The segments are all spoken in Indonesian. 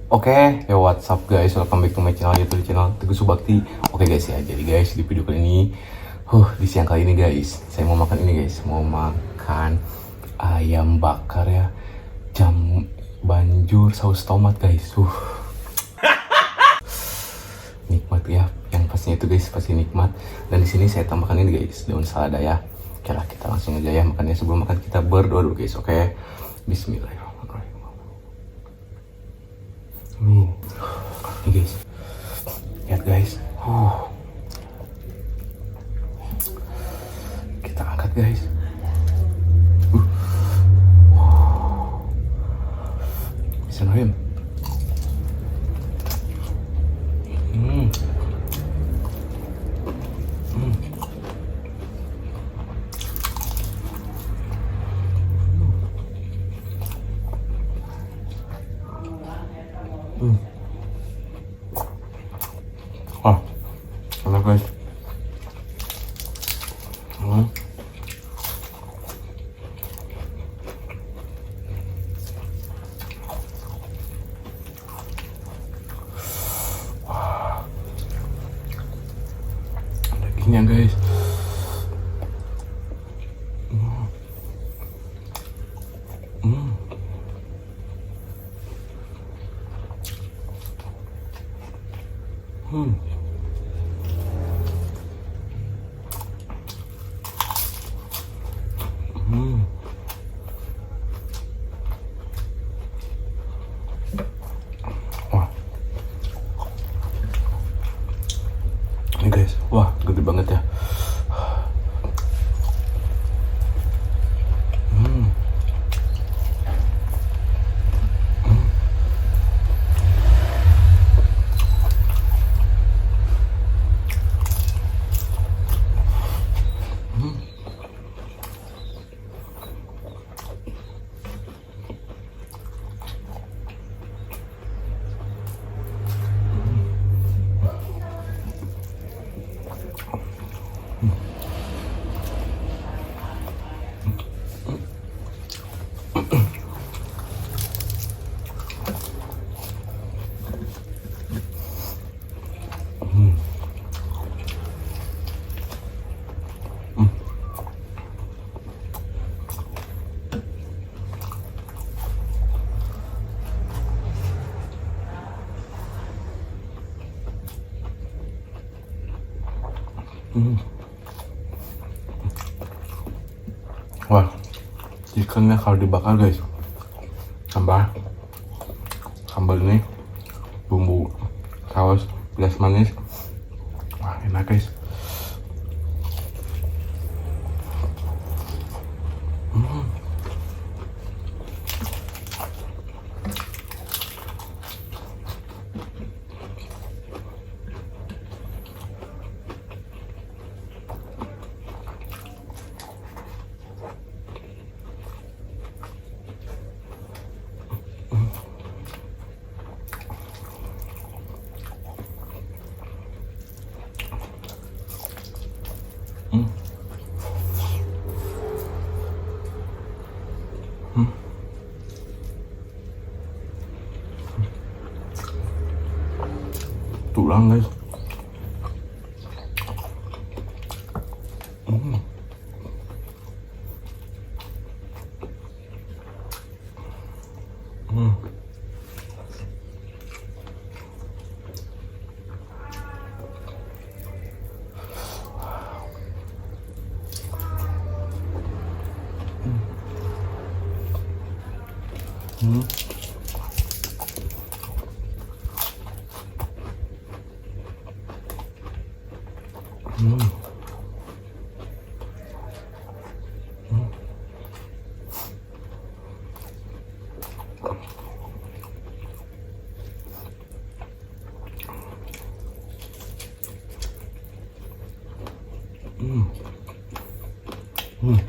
Oke, ya what's up guys, welcome back to my channel, yaitu di channel Teguh Subakti. Oke guys ya, jadi guys di video kali ini di siang kali ini guys, saya mau makan ini guys, mau makan ayam bakar ya, jam banjur saus tomat guys. Nikmat ya, yang pastinya itu guys pasti nikmat. Dan di sini saya tambahkan ini guys, daun selada ya. Oke lah, kita langsung aja ya makannya. Sebelum makan kita berdoa dulu guys, oke? Bismillahirrahmanirrahim. Nih guys, lihat guys, kita angkat guys. Bismillahirrahmanirrahim. Wah, enak guys. Wah, dagingnya guys. Wah, ini guys, wah gede banget ya. Wah, ikannya kalau dibakar guys, tambah sambal ini, bumbu saus pedas manis, wah enak guys. Tulang guys.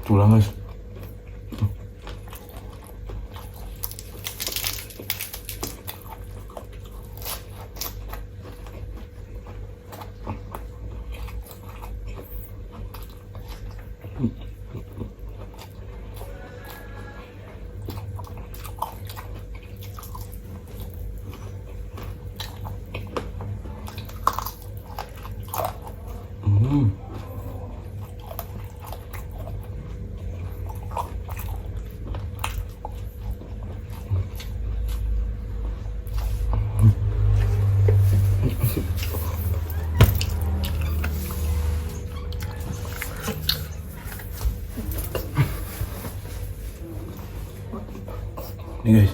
Tulang guys. Nih guys.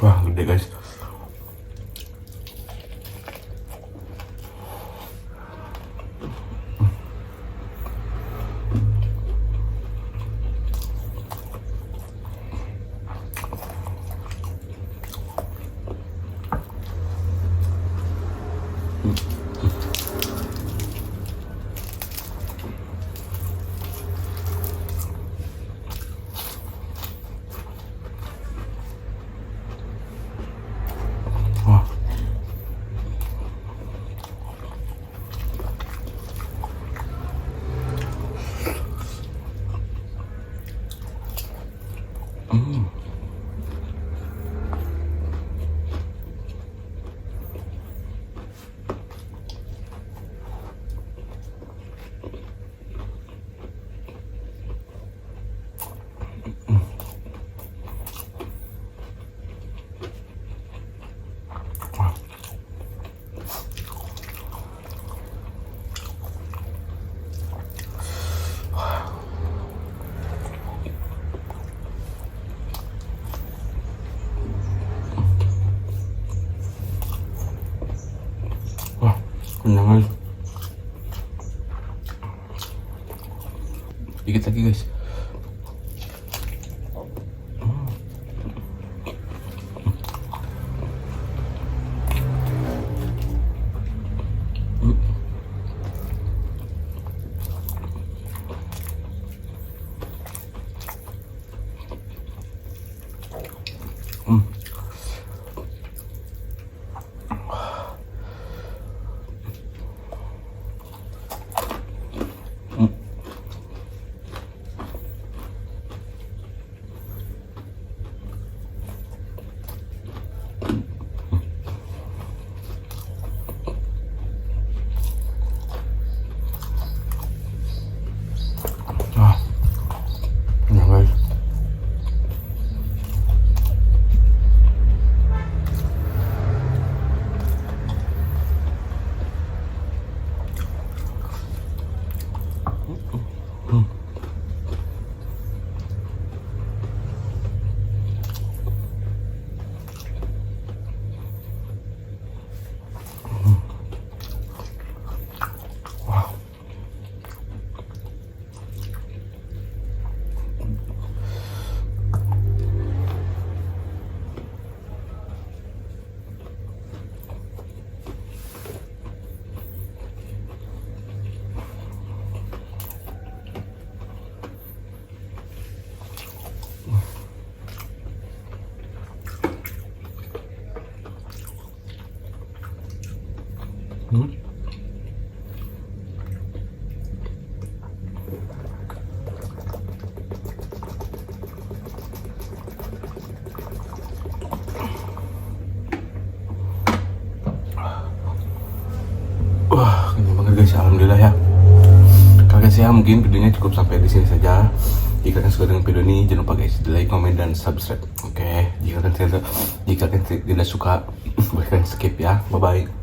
Wah, gede guys. Wah. Wah, kenyang guys. Dikit lagi guys. Kenyang guys. Wah, kenyang banget guys, alhamdulillah ya. Guys ya, mungkin videonya cukup sampai di sini saja. Jika kalian suka dengan video ini, jangan lupa guys di like, komen, dan subscribe. Oke, jika kalian tidak suka, boleh kalian skip ya. Bye bye.